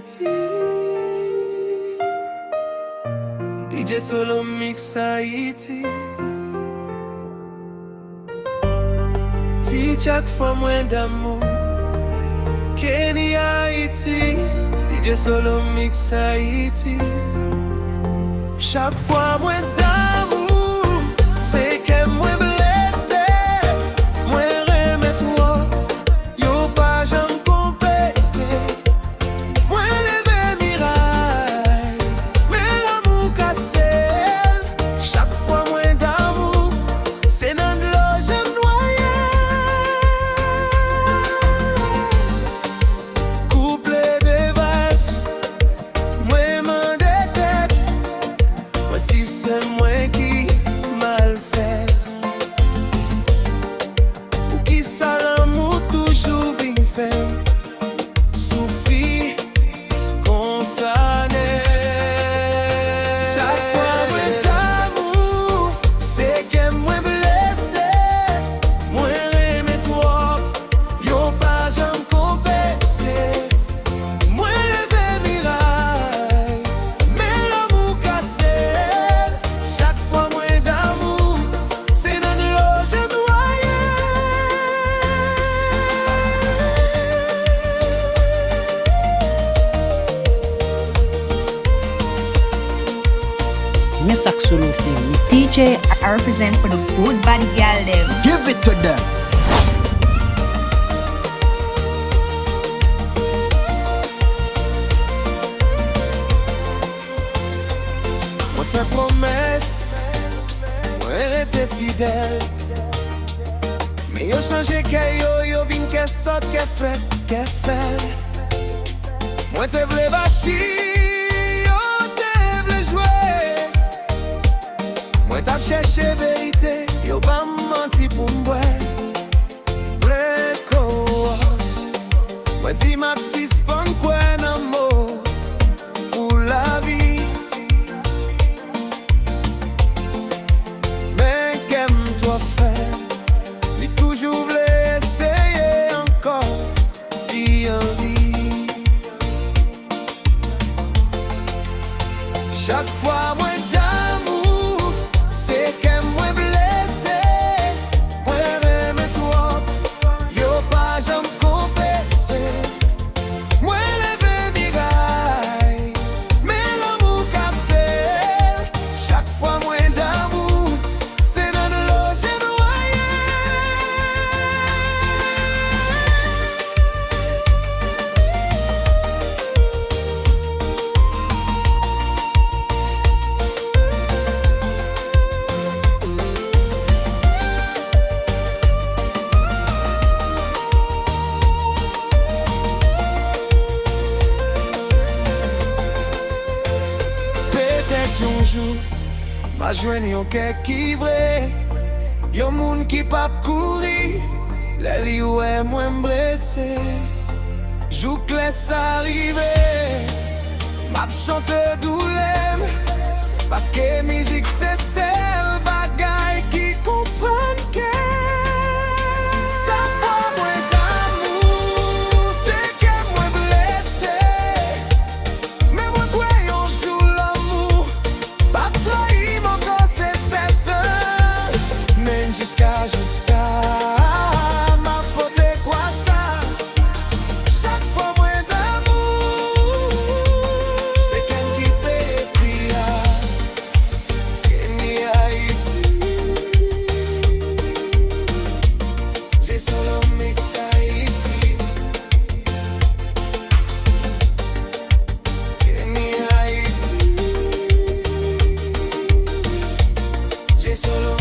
Haïti. DJ Solo Mix Haïti. Ti chaque fois moins d'amour. Kenny Haïti. DJ Solo Mix Haïti. Chaque fois moins d'amour. C'est que moi blessé. Moi remets toi. Yo pas j'en compensé. Moi levé miraille. Mais l'amour cassé. Chaque fois moins d'amour. C'est dans l'eau j'aime noyer. Couplet de valse. Moi m'en détête. Moi si c'est moi qui mal fait. Ou qui ça l'amour toujours vient faire. Souffrir, concerné. Chaque fois moi d'amour, c'est que moi blessé. Moi remets toi, yo pas j'en compensé. Moi levé miraille, mais l'amour cassé. Chaque fois moi d'amour, c'est dans l'eau je noyé. Me sak solo se mi DJ, I represent for the good body girl them. Give it to them. Moi fais promesse, moi rester fidèle. Mais yo changé que yo vin que sorte que fait. Moi te vle bâti, yo te vle jouer. Moi t'ap cherché vérité, yo pas menti pour moi. Précoce, moi dis ma suspend quoi nan mot pour la vie. Mais qu'aime-toi faire, mais toujours voulais essayer encore, puis envie. Chaque fois moins d'amour, c'est que moi blessé. Moi remets toi, yo pas j'en compensé. Moi levé miraille, mais l'amour cassé. Chaque fois moins d'amour, c'est dans l'eau j'ai noyé. Peut-être un jour, ma joigne yon kek qui vrai. Yon moun qui pa courir, les li ouais moi blessé. Jou que laisse arriver, m'a chante doulem. Parce que musique c'est celle bagaille qui comprenne que. Chaque fois moins d'amour, c'est que moi blessé. Mais moi croyons jour l'amour, pas trahi mon corps c'est certain. Mais jusqu'à je ça, m'a porté quoi ça. Chaque fois moins d'amour, c'est qu'elle qui paie pria. Kenny Haïti, j'ai solo mix Haïti. Kenny Haïti, j'ai solo